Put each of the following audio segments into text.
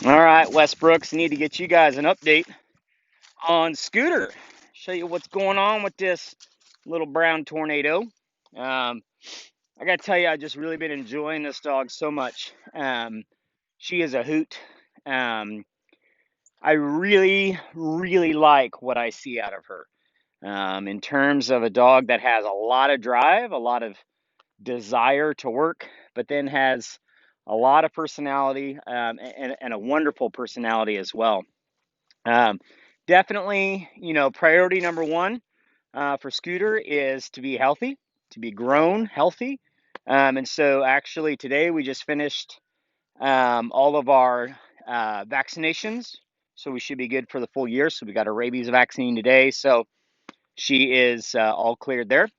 All right, Westbrooks, need to get you guys an update on Scooter. Show you what's going on with this little brown tornado. I got to tell you, I just really been enjoying this dog so much. She is a hoot. Um, I really, really like what I see out of her. In terms of a dog that has a lot of drive, a lot of desire to work, but then has a lot of personality and a wonderful personality as well. Um, Definitely, priority number one for Scooter is to be healthy, to be grown healthy. And so, actually, today we just finished all of our vaccinations. So, we should be good for the full year. So, we got a rabies vaccine today. So, she is all cleared there.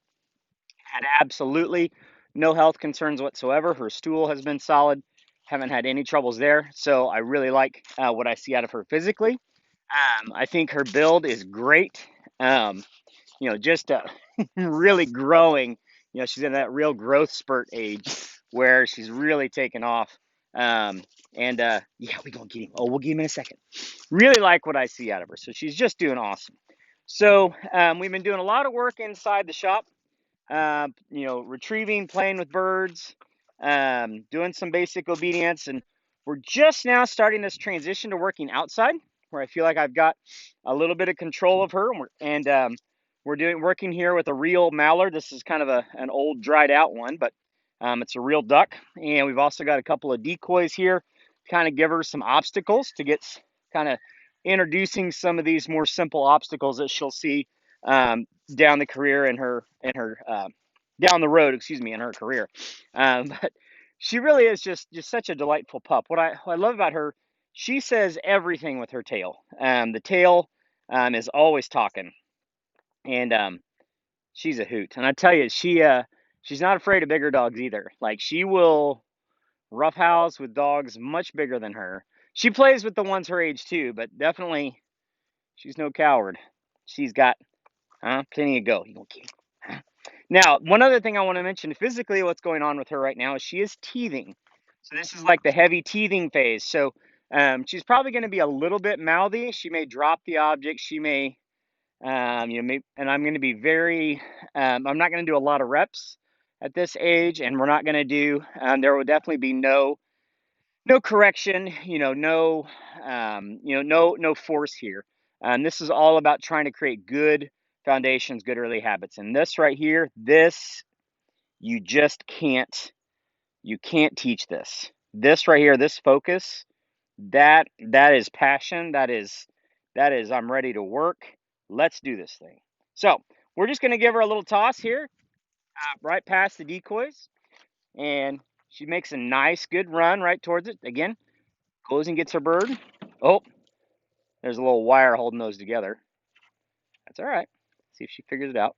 Had absolutely no health concerns whatsoever. Her stool has been solid. Haven't had any troubles there. So, I really like what I see out of her physically. I think her build is great. Um, just really growing. She's in that real growth spurt age where she's really taken off. Um, and yeah, we're gonna get him. Oh, we'll get him in a second. Really like what I see out of her. So she's just doing awesome. So we've been doing a lot of work inside the shop. Retrieving, playing with birds, doing some basic obedience, and we're just now starting this transition to working outside, where I feel like I've got a little bit of control of her, we're doing working here with a real mallard. This is kind of an old, dried out one, but it's a real duck, and we've also got a couple of decoys here, to kind of give her some obstacles to get kind of introducing some of these more simple obstacles that she'll see down the career in her down the road, excuse me, in her career. But she really is just such a delightful pup. What I love about her, she says everything with her tail. The tail is always talking, and she's a hoot. And I tell you, she's not afraid of bigger dogs either. Like she will roughhouse with dogs much bigger than her. She plays with the ones her age too, but definitely she's no coward. She's got plenty of go. You gonna keep. Now, one other thing I want to mention physically, what's going on with her right now is she is teething. So this is like the heavy teething phase. So she's probably going to be a little bit mouthy. She may drop the object. She may, and I'm going to be very. I'm not going to do a lot of reps at this age, and we're not going to do. There will definitely be no correction. No force here. This is all about trying to create good foundations, good early habits. And this right here, this you just can't teach this. This right here, this focus, that is passion. That is I'm ready to work. Let's do this thing. So we're just gonna give her a little toss here, right past the decoys, and she makes a nice, good run right towards it. Again, goes and gets her bird. Oh, there's a little wire holding those together. That's all right. See if she figures it out.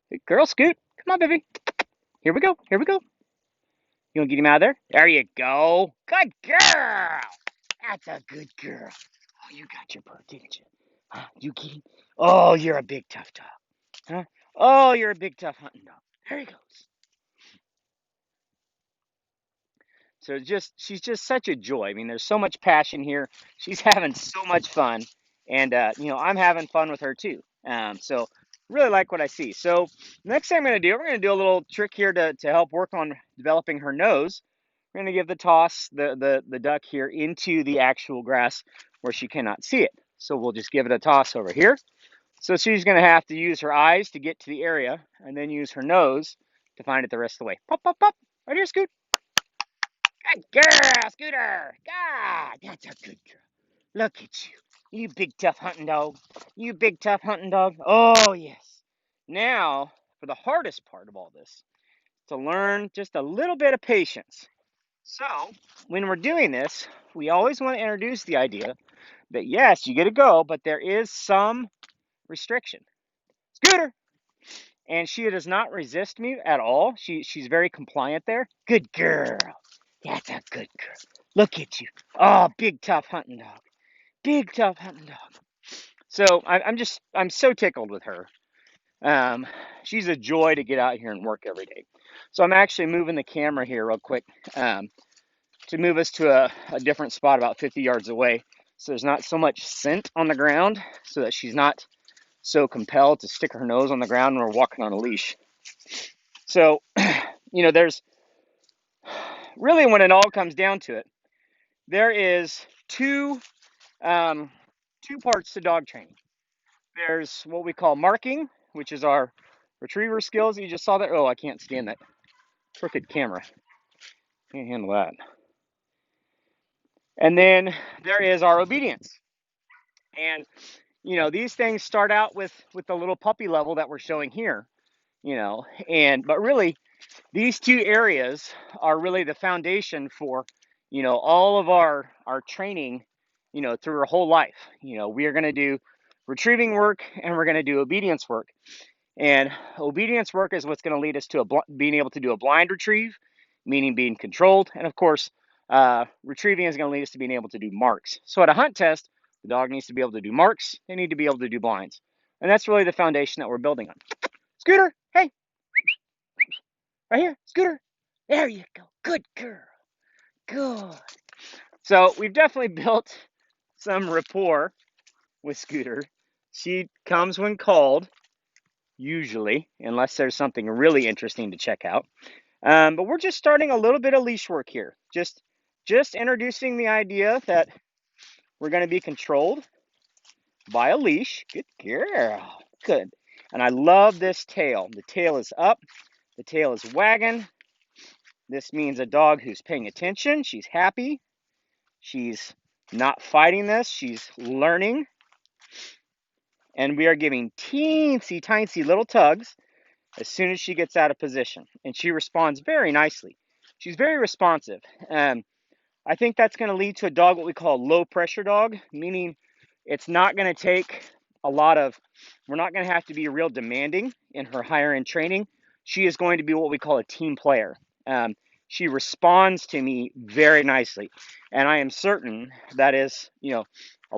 Hey, girl, Scoot, come on, baby. Here we go. Here we go. You want to get him out of there? There you go. Good girl. That's a good girl. Oh, you got your bird, didn't you? Huh? You get him? Oh, you're a big tough dog. Huh? Oh, you're a big tough hunting dog. There he goes. So she's just such a joy. I mean, there's so much passion here. She's having so much fun, and I'm having fun with her too. So really like what I see. So next thing we're gonna do a little trick here to help work on developing her nose. We're going to give the toss, the duck here into the actual grass where she cannot see it. So we'll just give it a toss over here. So she's going to have to use her eyes to get to the area and then use her nose to find it the rest of the way. Pop, pop, pop. Right here, Scoot. Good girl, Scooter. God, that's a good girl. Look at you. You big tough hunting dog. You big tough hunting dog. Oh, yes. Now, for the hardest part of all this, to learn just a little bit of patience. So, when we're doing this, we always want to introduce the idea that yes, you get to go, but there is some restriction. Scooter! And she does not resist me at all. She's very compliant there. Good girl. That's a good girl. Look at you. Oh, big tough hunting dog. Big tough hunting dog. So I'm so tickled with her. She's a joy to get out here and work every day. So I'm actually moving the camera here real quick. to move us to a different spot about 50 yards away. So there's not so much scent on the ground so that she's not so compelled to stick her nose on the ground when we're walking on a leash. So, there's really, when it all comes down to it, there is two parts to dog training. There's what we call marking, which is our retriever skills. You just saw that. Oh, I can't stand that crooked camera. Can't handle that. And then there is our obedience. And these things start out with the little puppy level that we're showing here. But really, these two areas are really the foundation for all of our training through her whole life. We are going to do retrieving work and we're going to do obedience work. And obedience work is what's going to lead us to being able to do a blind retrieve, meaning being controlled. And of course, retrieving is going to lead us to being able to do marks. So at a hunt test, the dog needs to be able to do marks. They need to be able to do blinds. And that's really the foundation that we're building on. Scooter, hey, right here, Scooter. There you go. Good girl. Good. So we've definitely built some rapport with Scooter. She comes when called, usually, unless there's something really interesting to check out. But we're just starting a little bit of leash work here. Just introducing the idea that we're going to be controlled by a leash. Good girl. Good. And I love this tail. The tail is up. The tail is wagging. This means a dog who's paying attention. She's happy. She's not fighting this. She's learning. And we are giving teensy tiny little tugs as soon as she gets out of position. And she responds very nicely. She's very responsive. I think that's going to lead to a dog what we call a low pressure dog, meaning it's not going to take a lot of, we're not going to have to be real demanding in her higher end training. She is going to be what we call a team player. She responds to me very nicely. And I am certain that is, a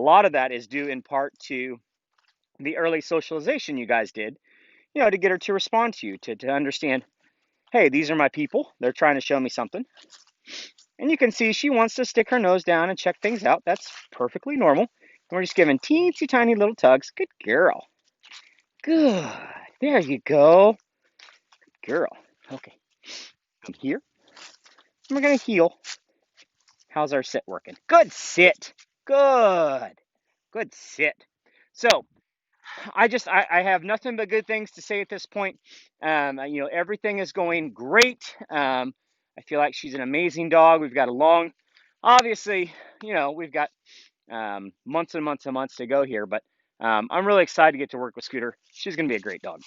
lot of that is due in part to the early socialization you guys did, to get her to respond to you, to understand, hey, these are my people. They're trying to show me something. And you can see she wants to stick her nose down and check things out. That's perfectly normal. And we're just giving teensy tiny little tugs. Good girl. Good. There you go. Good girl. Okay. Come here. And we're going to heel. How's our sit working? Good sit. Good. Good sit. So, I have nothing but good things to say at this point. Everything is going great. I feel like she's an amazing dog. We've got obviously, we've got months and months and months to go here, but I'm really excited to get to work with Scooter. She's going to be a great dog.